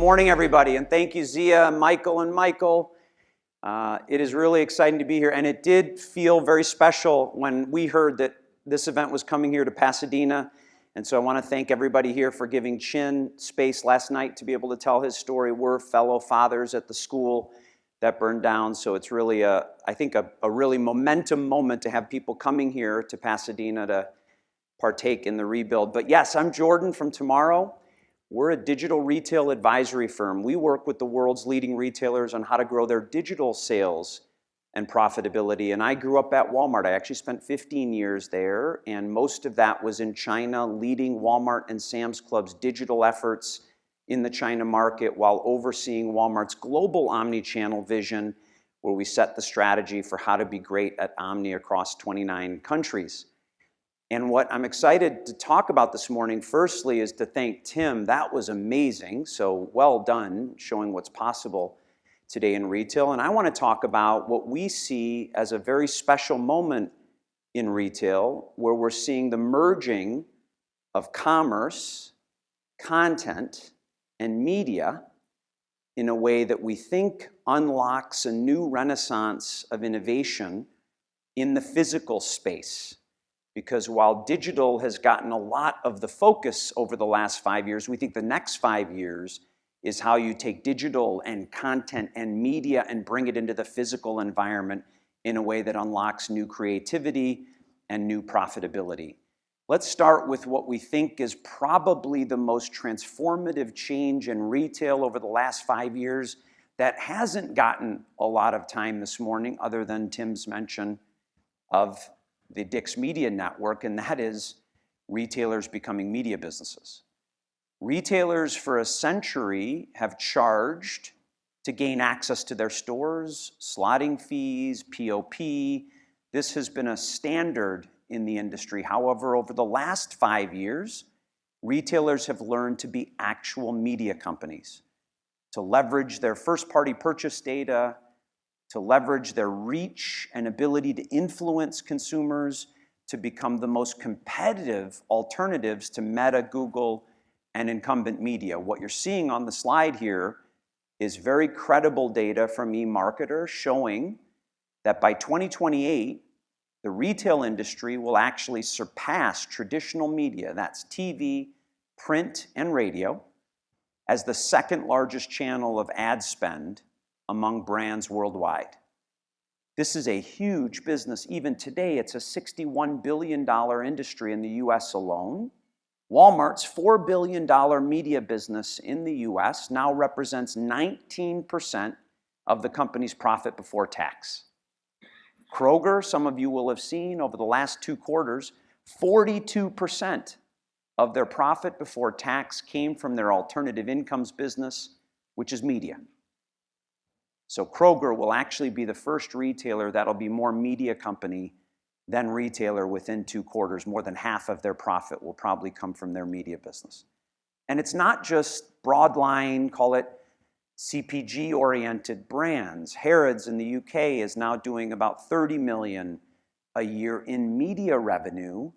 morning, everybody, and thank you, Zia, Michael, and Michael. It is really exciting to be here, and it did feel very special when we heard that this event was coming here to Pasadena, and so I want to thank everybody here for giving Chin space last night to be able to tell his story. We're fellow fathers at the school that burned down, so it's really, I think, a really momentum moment to have people coming here to Pasadena to partake in the rebuild. But yes, I'm Jordan from Tomorrow. We're a digital retail advisory firm. We work with the world's leading retailers on how to grow their digital sales and profitability. And I grew up at Walmart. I actually spent 15 years there, and most of that was in China, leading Walmart and Sam's Club's digital efforts in the China market while overseeing Walmart's global omni-channel vision, where we set the strategy for how to be great at omni across 29 countries. And what I'm excited to talk about this morning, firstly, is to thank Tim. That was amazing, so well done, showing what's possible today in retail. And I want to talk about what we see as a very special moment in retail, where we're seeing the merging of commerce, content, and media in a way that we think unlocks a new renaissance of innovation in the physical space. Because while digital has gotten a lot of the focus over the last 5 years, we think the next 5 years is how you take digital and content and media and bring it into the physical environment in a way that unlocks new creativity and new profitability. Let's start with what we think is probably the most transformative change in retail over the last 5 years that hasn't gotten a lot of time this morning, other than Tim's mention of the Dick's Media Network, and that is retailers becoming media businesses. Retailers for a century have charged to gain access to their stores, slotting fees, POP. This has been a standard in the industry. However, over the last 5 years, retailers have learned to be actual media companies, to leverage their first-party purchase data, to leverage their reach and ability to influence consumers to become the most competitive alternatives to Meta, Google, and incumbent media. What you're seeing on the slide here is very credible data from eMarketer showing that by 2028, the retail industry will actually surpass traditional media, that's TV, print, and radio, as the second largest channel of ad spend among brands worldwide. This is a huge business. Even today, it's a $61 billion industry in the US alone. Walmart's $4 billion media business in the US now represents 19% of the company's profit before tax. Kroger, some of you will have seen over the last 2 quarters, 42% of their profit before tax came from their alternative incomes business, which is media. So Kroger will actually be the first retailer that'll be more media company than retailer within 2 quarters. More than half of their profit will probably come from their media business. And it's not just broadline, call it CPG-oriented brands. Harrods in the UK is now doing about $30 million a year in media revenue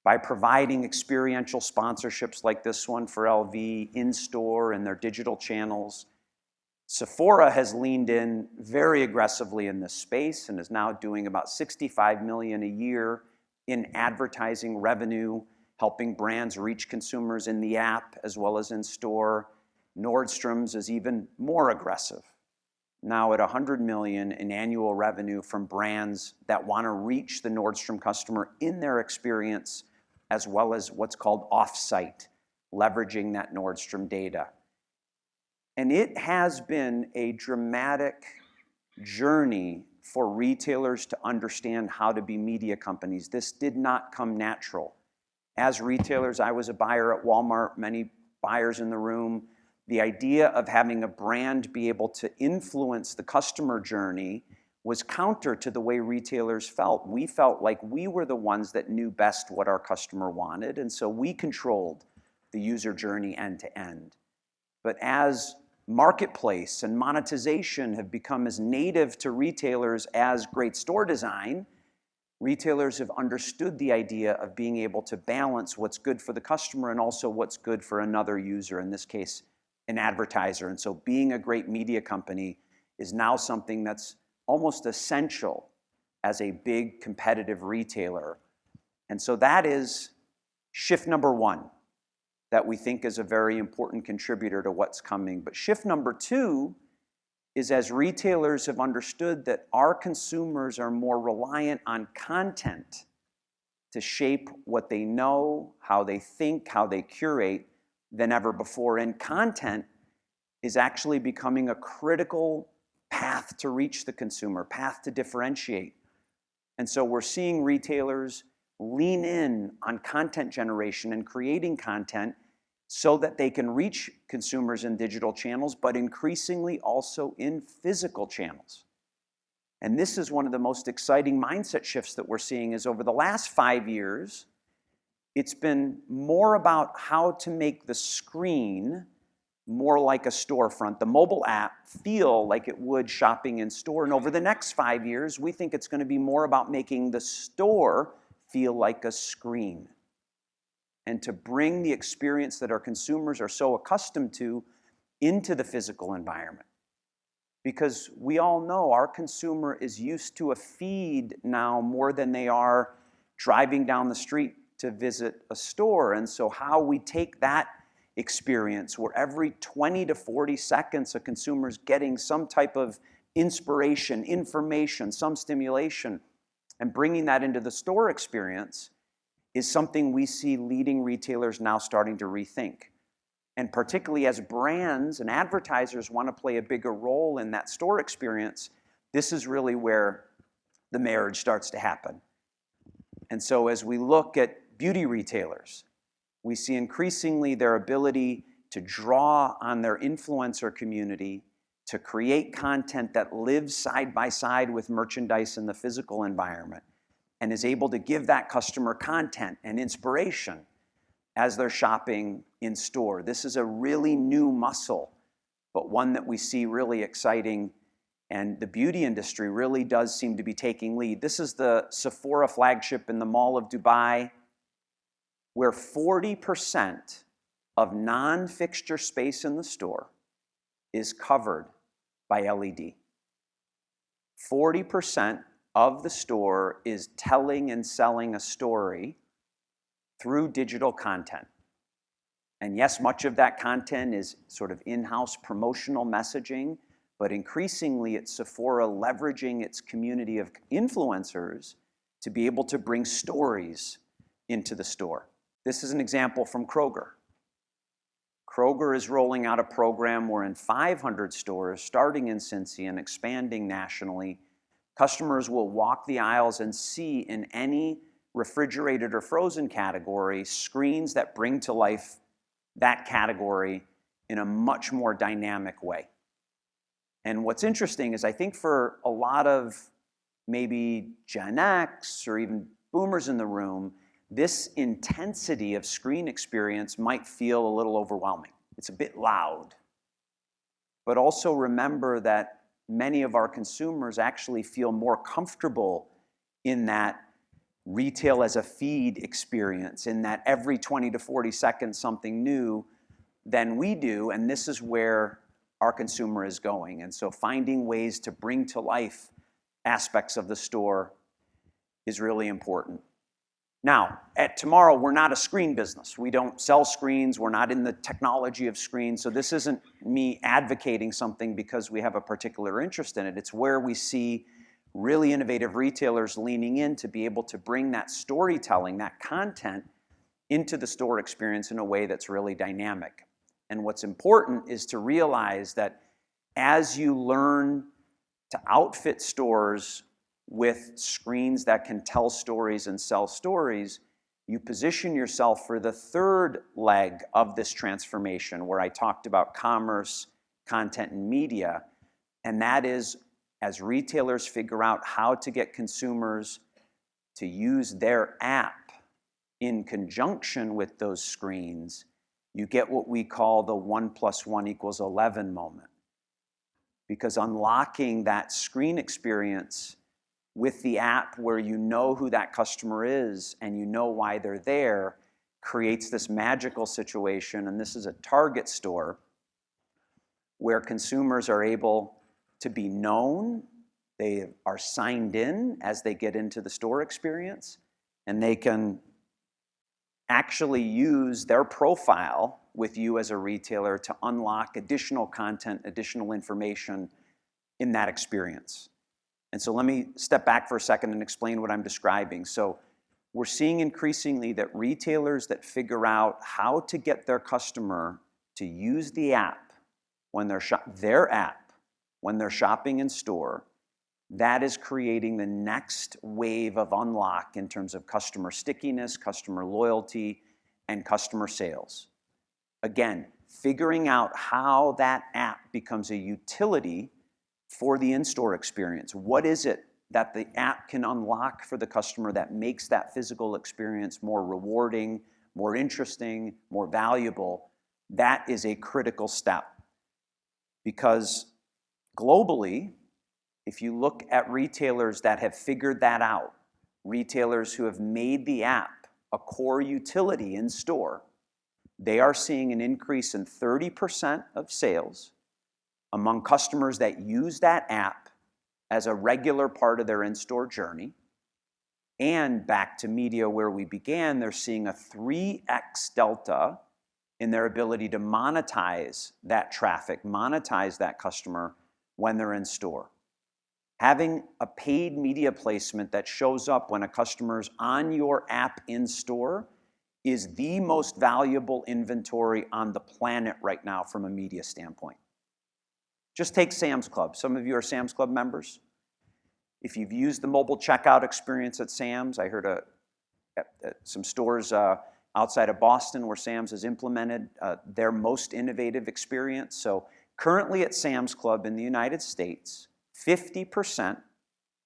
by providing experiential sponsorships like this one for LV in-store and their digital channels. Sephora has leaned in very aggressively in this space and is now doing about $65 million a year in advertising revenue, helping brands reach consumers in the app as well as in store. Nordstrom's is even more aggressive, now at $100 million in annual revenue from brands that want to reach the Nordstrom customer in their experience, as well as what's called off-site, leveraging that Nordstrom data. And it has been a dramatic journey for retailers to understand how to be media companies. This did not come natural. As retailers, I was a buyer at Walmart, many buyers in the room. The idea of having a brand be able to influence the customer journey was counter to the way retailers felt. We felt like we were the ones that knew best what our customer wanted, and so we controlled the user journey end to end. But as marketplace and monetization have become as native to retailers as great store design, retailers have understood the idea of being able to balance what's good for the customer and also what's good for another user, in this case, an advertiser. And so being a great media company is now something that's almost essential as a big competitive retailer. And so that is shift number one that we think is a very important contributor to what's coming. But shift number two is as retailers have understood that our consumers are more reliant on content to shape what they know, how they think, how they curate than ever before. And content is actually becoming a critical path to reach the consumer, path to differentiate. And so we're seeing retailers lean in on content generation and creating content so that they can reach consumers in digital channels, but increasingly also in physical channels. And this is one of the most exciting mindset shifts that we're seeing is over the last 5 years, it's been more about how to make the screen more like a storefront, the mobile app feel like it would shopping in store. And over the next 5 years, we think it's going to be more about making the store feel like a screen and to bring the experience that our consumers are so accustomed to into the physical environment. Because we all know our consumer is used to a feed now more than they are driving down the street to visit a store. And so how we take that experience where every 20 to 40 seconds a consumer's getting some type of inspiration, information, some stimulation, and bringing that into the store experience is something we see leading retailers now starting to rethink. And particularly as brands and advertisers want to play a bigger role in that store experience, this is really where the marriage starts to happen. And so as we look at beauty retailers, we see increasingly their ability to draw on their influencer community to create content that lives side by side with merchandise in the physical environment and is able to give that customer content and inspiration as they're shopping in store. This is a really new muscle, but one that we see really exciting, and the beauty industry really does seem to be taking lead. This is the Sephora flagship in the Mall of Dubai, where 40% of non-fixture space in the store is covered by LED. 40% of the store is telling and selling a story through digital content. And yes, much of that content is sort of in-house promotional messaging, but increasingly it's Sephora leveraging its community of influencers to be able to bring stories into the store. This is an example from Kroger. Kroger is rolling out a program where in 500 stores, starting in Cincy and expanding nationally, customers will walk the aisles and see in any refrigerated or frozen category screens that bring to life that category in a much more dynamic way. And what's interesting is I think for a lot of maybe Gen X or even boomers in the room, this intensity of screen experience might feel a little overwhelming. It's a bit loud. But also remember that many of our consumers actually feel more comfortable in that retail as a feed experience, in that every 20 to 40 seconds something new than we do, and this is where our consumer is going. And so finding ways to bring to life aspects of the store is really important. Now, at Tomorrow, we're not a screen business. We don't sell screens. We're not in the technology of screens. So this isn't me advocating something because we have a particular interest in it. It's where we see really innovative retailers leaning in to be able to bring that storytelling, that content, into the store experience in a way that's really dynamic. And what's important is to realize that as you learn to outfit stores with screens that can tell stories and sell stories, you position yourself for the third leg of this transformation where I talked about commerce, content, and media. And that is as retailers figure out how to get consumers to use their app in conjunction with those screens, you get what we call the 1 + 1 = 11 moment. Because unlocking that screen experience with the app where you know who that customer is and you know why they're there creates this magical situation. And this is a Target store where consumers are able to be known, they are signed in as they get into the store experience, and they can actually use their profile with you as a retailer to unlock additional content, additional information in that experience. And so let me step back for a second and explain what I'm describing. So we're seeing increasingly that retailers that figure out how to get their customer to use the app when they're when they're shopping in store, that is creating the next wave of unlock in terms of customer stickiness, customer loyalty, and customer sales. Again, figuring out how that app becomes a utility for the in-store experience. What is it that the app can unlock for the customer that makes that physical experience more rewarding, more interesting, more valuable? That is a critical step. Because globally, if you look at retailers that have figured that out, retailers who have made the app a core utility in store, they are seeing an increase in 30% of sales among customers that use that app as a regular part of their in-store journey. And back to media where we began, they're seeing a 3x delta in their ability to monetize that traffic, monetize that customer when they're in store. Having a paid media placement that shows up when a customer's on your app in store is the most valuable inventory on the planet right now from a media standpoint. Just take Sam's Club. Some of you are Sam's Club members. If you've used the mobile checkout experience at Sam's, I heard some stores outside of Boston where Sam's has implemented their most innovative experience. So currently at Sam's Club in the United States, 50%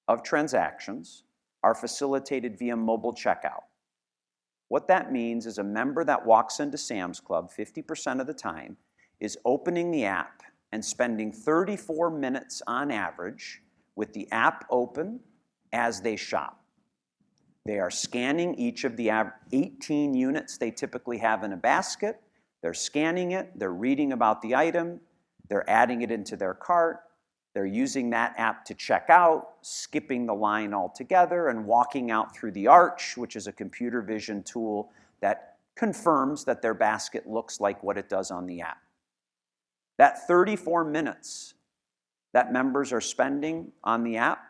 of transactions are facilitated via mobile checkout. What that means is a member that walks into Sam's Club 50% of the time is opening the app and spending 34 minutes on average with the app open as they shop. They are scanning each of the 18 units they typically have in a basket. They're scanning it, they're reading about the item, they're adding it into their cart, they're using that app to check out, skipping the line altogether, and walking out through the arch, which is a computer vision tool that confirms that their basket looks like what it does on the app. That 34 minutes that members are spending on the app,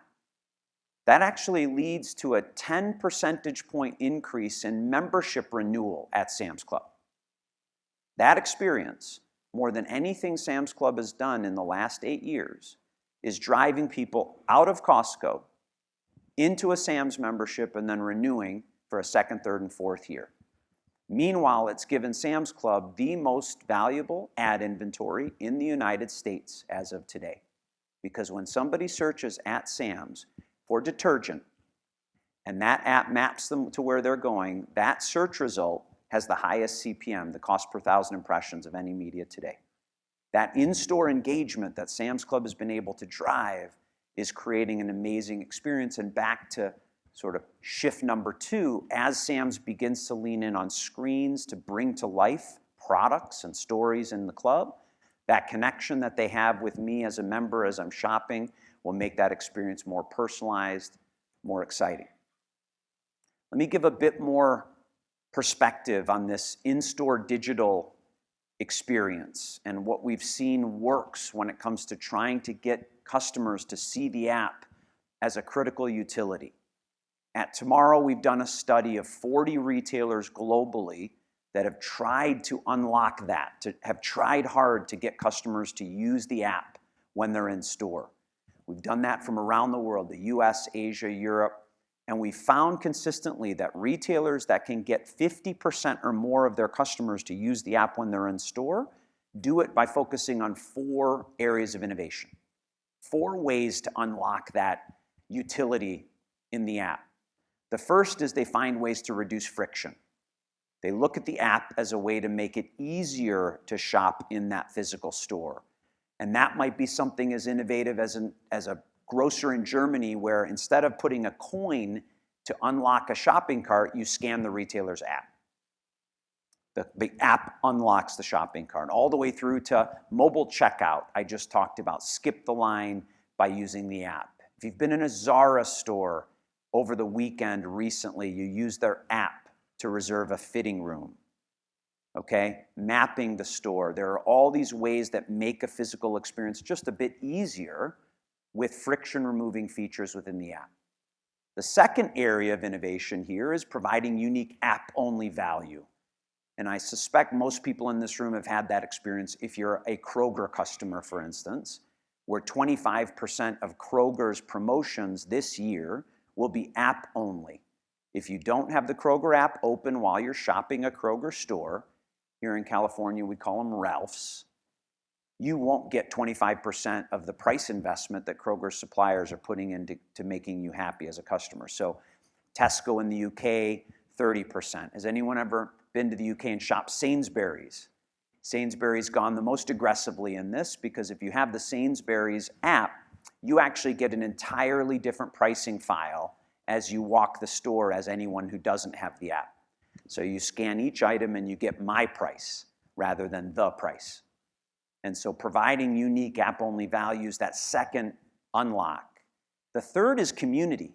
that actually leads to a 10 percentage point increase in membership renewal at Sam's Club. That experience, more than anything Sam's Club has done in the last 8 years, is driving people out of Costco into a Sam's membership and then renewing for a second, third, and fourth year. Meanwhile, it's given Sam's Club the most valuable ad inventory in the United States as of today. Because when somebody searches at Sam's for detergent, and that app maps them to where they're going, that search result has the highest CPM, the cost per thousand impressions of any media today. That in-store engagement that Sam's Club has been able to drive is creating an amazing experience. And back to sort of shift number 2, as Sam's begins to lean in on screens to bring to life products and stories in the club, that connection that they have with me as a member as I'm shopping will make that experience more personalized, more exciting. Let me give a bit more perspective on this in-store digital experience and what we've seen works when it comes to trying to get customers to see the app as a critical utility. At Tomorrow, we've done a study of 40 retailers globally that have tried to unlock that, have tried hard to get customers to use the app when they're in store. We've done that from around the world, the US, Asia, Europe, and we found consistently that retailers that can get 50% or more of their customers to use the app when they're in store do it by focusing on 4 areas of innovation, 4 ways to unlock that utility in the app. The first is they find ways to reduce friction. They look at the app as a way to make it easier to shop in that physical store. And that might be something as innovative as a grocer in Germany where instead of putting a coin to unlock a shopping cart, you scan the retailer's app. The app unlocks the shopping cart, all the way through to mobile checkout. I just talked about skip the line by using the app. If you've been in a Zara store over the weekend recently, you use their app to reserve a fitting room. Okay, mapping the store. There are all these ways that make a physical experience just a bit easier with friction-removing features within the app. The second area of innovation here is providing unique app-only value. And I suspect most people in this room have had that experience if you're a Kroger customer, for instance, where 25% of Kroger's promotions this year will be app-only. If you don't have the Kroger app open while you're shopping a Kroger store, here in California, we call them Ralphs, you won't get 25% of the price investment that Kroger's suppliers are putting into making you happy as a customer. So Tesco in the UK, 30%. Has anyone ever been to the UK and shopped Sainsbury's? Sainsbury's gone the most aggressively in this because if you have the Sainsbury's app, you actually get an entirely different pricing file as you walk the store as anyone who doesn't have the app. So you scan each item and you get my price rather than the price. And so providing unique app-only values, that second unlock. The third is community.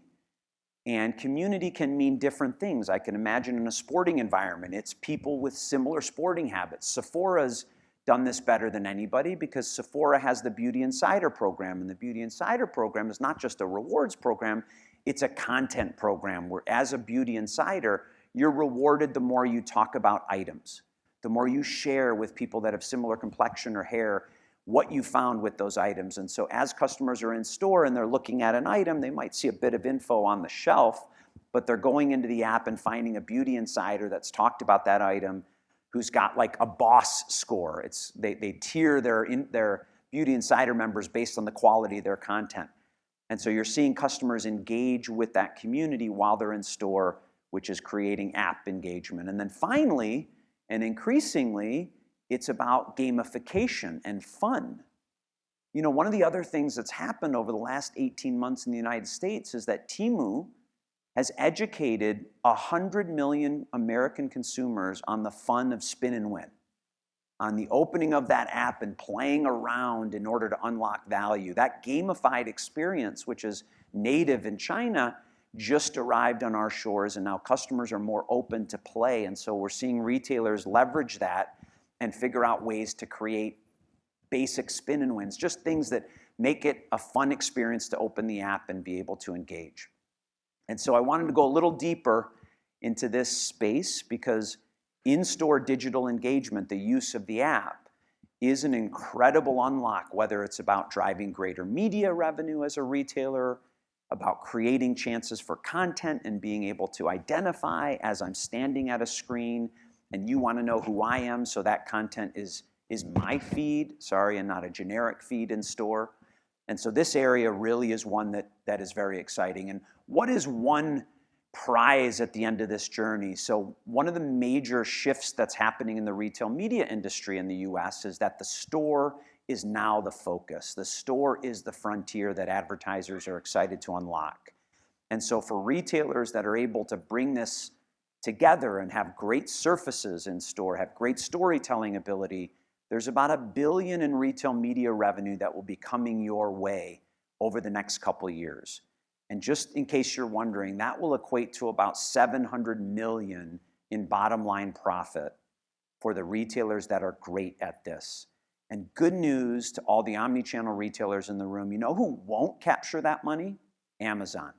And community can mean different things. I can imagine in a sporting environment, it's people with similar sporting habits. Sephora's done this better than anybody because Sephora has the Beauty Insider program. And the Beauty Insider program is not just a rewards program, it's a content program where as a Beauty Insider, you're rewarded the more you talk about items, the more you share with people that have similar complexion or hair what you found with those items. And so as customers are in store and they're looking at an item, they might see a bit of info on the shelf, but they're going into the app and finding a Beauty Insider that's talked about that item, who's got like a boss score. They tier their Beauty Insider members based on the quality of their content. And so you're seeing customers engage with that community while they're in store, which is creating app engagement. And then finally, and increasingly, it's about gamification and fun. You know, one of the other things that's happened over the last 18 months in the United States is that Temu has educated 100 million American consumers on the fun of spin and win, on the opening of that app and playing around in order to unlock value. That gamified experience, which is native in China, just arrived on our shores, and now customers are more open to play. And so we're seeing retailers leverage that and figure out ways to create basic spin and wins, just things that make it a fun experience to open the app and be able to engage. And so I wanted to go a little deeper into this space because in-store digital engagement, the use of the app, is an incredible unlock, whether it's about driving greater media revenue as a retailer, about creating chances for content and being able to identify as I'm standing at a screen and you want to know who I am, so that content is my feed, and not a generic feed in store. And so this area really is one that is very exciting. And what is one prize at the end of this journey? So one of the major shifts that's happening in the retail media industry in the US is that the store is now the focus. The store is the frontier that advertisers are excited to unlock. And so for retailers that are able to bring this together and have great surfaces in store, have great storytelling ability, there's about $1 billion in retail media revenue that will be coming your way over the next couple of years. And just in case you're wondering, that will equate to about $700 million in bottom line profit for the retailers that are great at this. And good news to all the omni-channel retailers in the room, you know who won't capture that money? Amazon.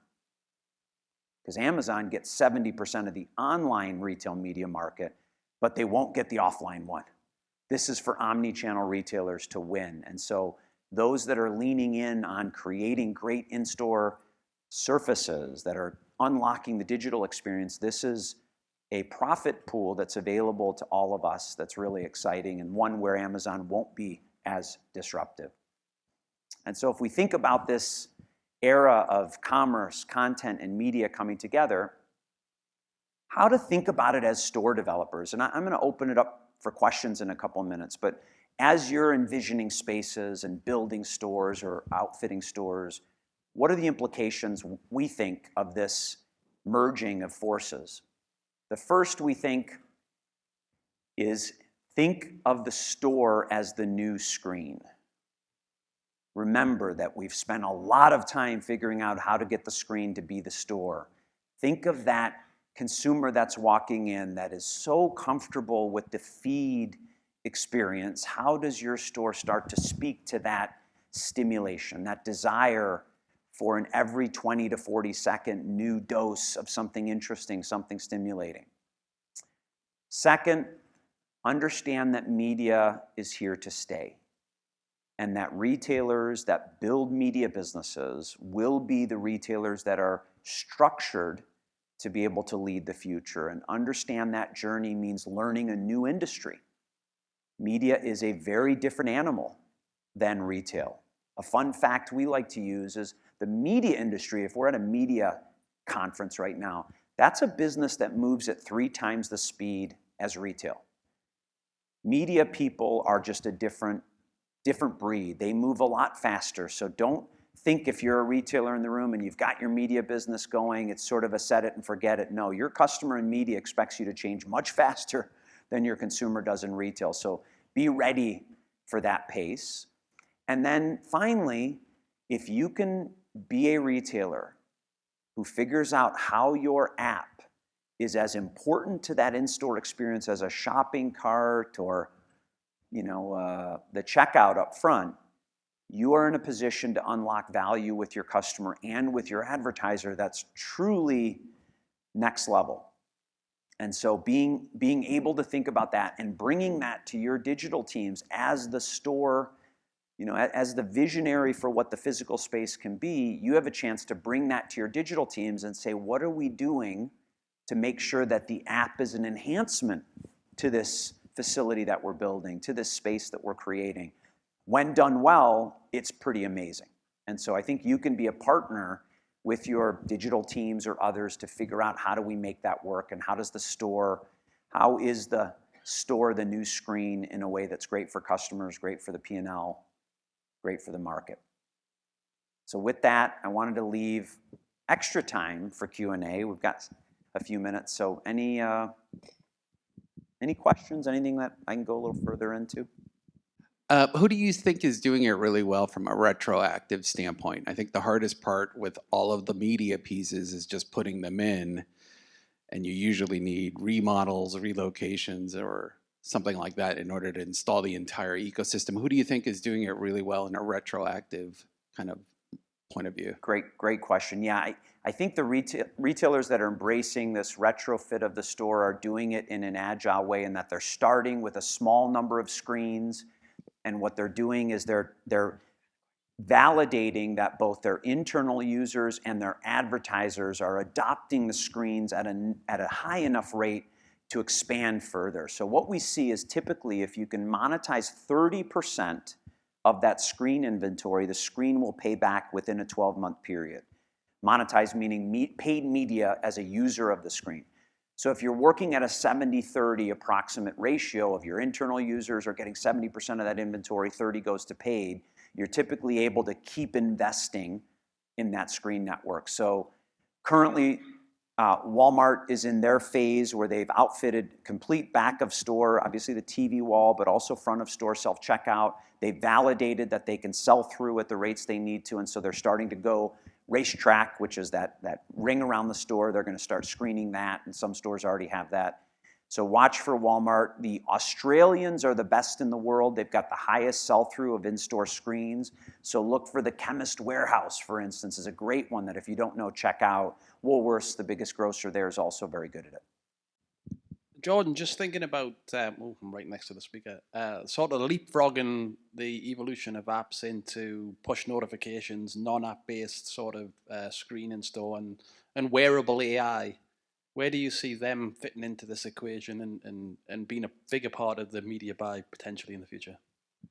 Because Amazon gets 70% of the online retail media market, but they won't get the offline one. This is for omni-channel retailers to win. And so those that are leaning in on creating great in-store surfaces that are unlocking the digital experience, this is a profit pool that's available to all of us that's really exciting, and one where Amazon won't be as disruptive. And so if we think about this era of commerce, content, and media coming together, how to think about it as store developers. And I'm going to open it up for questions in a couple of minutes, but as you're envisioning spaces and building stores or outfitting stores, what are the implications we think of this merging of forces? The first we think is think of the store as the new screen. Remember that we've spent a lot of time figuring out how to get the screen to be the store. Think of that consumer that's walking in that is so comfortable with the feed experience. How does your store start to speak to that stimulation, that desire for an every 20 to 40 second new dose of something interesting, something stimulating? Second, understand that media is here to stay, and that retailers that build media businesses will be the retailers that are structured to be able to lead the future. And understand that journey means learning a new industry. Media is a very different animal than retail. A fun fact we like to use is the media industry, if we're at a media conference right now, that's a business that moves at 3 times the speed as retail. Media people are just a different breed. They move a lot faster. So don't think if you're a retailer in the room and you've got your media business going, it's sort of a set it and forget it. No, your customer in media expects you to change much faster than your consumer does in retail. So be ready for that pace. And then finally, if you can be a retailer who figures out how your app is as important to that in-store experience as a shopping cart or the checkout up front, you are in a position to unlock value with your customer and with your advertiser that's truly next level. And so being able to think about that and bringing that to your digital teams as the store, as the visionary for what the physical space can be, you have a chance to bring that to your digital teams and say, what are we doing to make sure that the app is an enhancement to this facility that we're building, to this space that we're creating? When done well, it's pretty amazing. And so I think you can be a partner with your digital teams or others to figure out how do we make that work, and how is the store the new screen in a way that's great for customers, great for the P&L, great for the market. So with that, I wanted to leave extra time for Q&A. We've got a few minutes, so any questions, anything that I can go a little further into? Who do you think is doing it really well from a retroactive standpoint? I think the hardest part with all of the media pieces is just putting them in, and you usually need remodels, relocations, or something like that in order to install the entire ecosystem. Who do you think is doing it really well in a retroactive kind of point of view? Great question. Yeah, I think the retailers that are embracing this retrofit of the store are doing it in an agile way, in that they're starting with a small number of screens. And what they're doing is they're validating that both their internal users and their advertisers are adopting the screens at a high enough rate to expand further. So what we see is typically if you can monetize 30% of that screen inventory, the screen will pay back within a 12-month period. Monetize meaning paid media as a user of the screen. So if you're working at a 70-30 approximate ratio of your internal users are getting 70% of that inventory, 30 goes to paid, you're typically able to keep investing in that screen network. So currently, Walmart is in their phase where they've outfitted complete back of store, obviously the TV wall, but also front of store self-checkout. They validated that they can sell through at the rates they need to, and so they're starting to go racetrack, which is that ring around the store. They're going to start screening that, and some stores already have that. So watch for Walmart. The Australians are the best in the world. They've got the highest sell-through of in-store screens. So look for the Chemist Warehouse, for instance, is a great one that if you don't know, check out. Woolworths, the biggest grocer there, is also very good at it. Jordan, just thinking about, I'm right next to the speaker, sort of leapfrogging the evolution of apps into push notifications, non-app based sort of screen in store and wearable AI. Where do you see them fitting into this equation and being a bigger part of the media buy potentially in the future?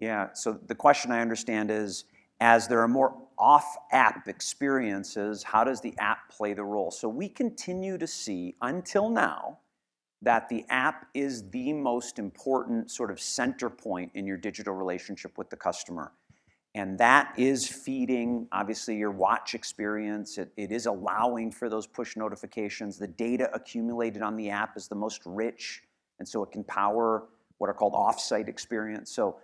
Yeah, so the question I understand is, as there are more off-app experiences, how does the app play the role? So we continue to see, until now, that the app is the most important sort of center point in your digital relationship with the customer. And that is feeding, obviously, your watch experience. It is allowing for those push notifications. The data accumulated on the app is the most rich, and so it can power what are called off-site experience. So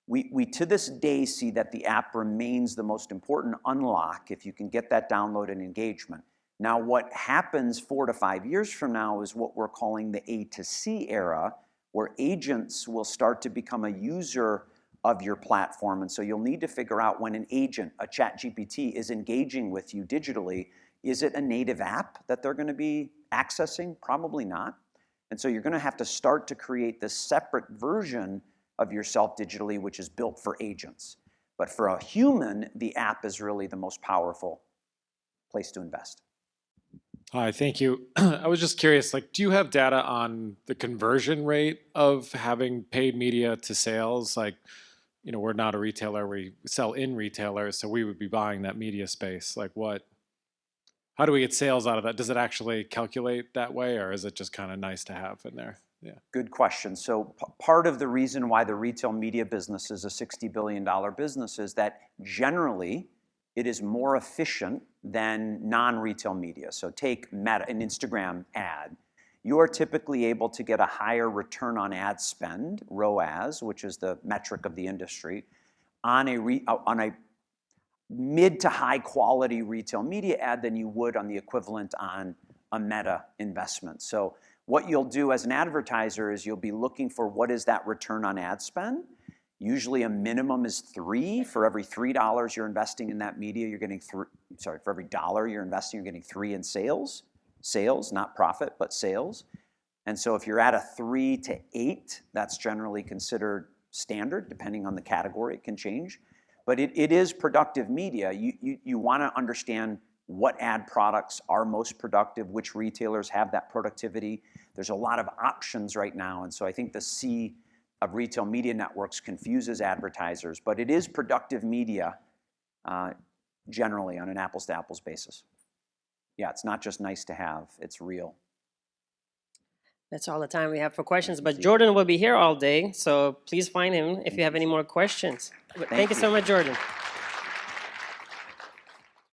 we to this day see that the app remains the most important unlock if you can get that download and engagement. Now, what happens 4 to 5 years from now is what we're calling the A to C era, where agents will start to become a user of your platform. And so you'll need to figure out when an agent, a ChatGPT, is engaging with you digitally, is it a native app that they're going to be accessing? Probably not. And so you're going to have to start to create this separate version of yourself digitally, which is built for agents. But for a human, the app is really the most powerful place to invest. Hi, thank you. I was just curious, like, do you have data on the conversion rate of having paid media to sales? Like, you know, we're not a retailer, we sell in retailers, so we would be buying that media space. Like how do we get sales out of that? Does it actually calculate that way, or is it just kind of nice to have in there? Yeah. Good question. So part of the reason why the retail media business is a $60 billion business is that generally it is more efficient than non-retail media. So take Meta, an Instagram ad. You are typically able to get a higher return on ad spend, ROAS, which is the metric of the industry, on a mid to high quality retail media ad than you would on the equivalent on a Meta investment. So what you'll do as an advertiser is you'll be looking for what is that return on ad spend. Usually a minimum is 3. For every $3 you're investing in that media, you're getting for every dollar you're investing, you're getting 3 in sales. Sales, not profit, but sales. And so if you're at a 3 to 8, that's generally considered standard, depending on the category, it can change. But it is productive media. You want to understand what ad products are most productive, which retailers have that productivity. There's a lot of options right now, and so I think the C of retail media networks confuses advertisers, but it is productive media generally on an apples-to-apples basis. Yeah, it's not just nice to have, it's real. That's all the time we have for questions, but Jordan will be here all day, so please find him if you have any more questions. Thank you so much, Jordan.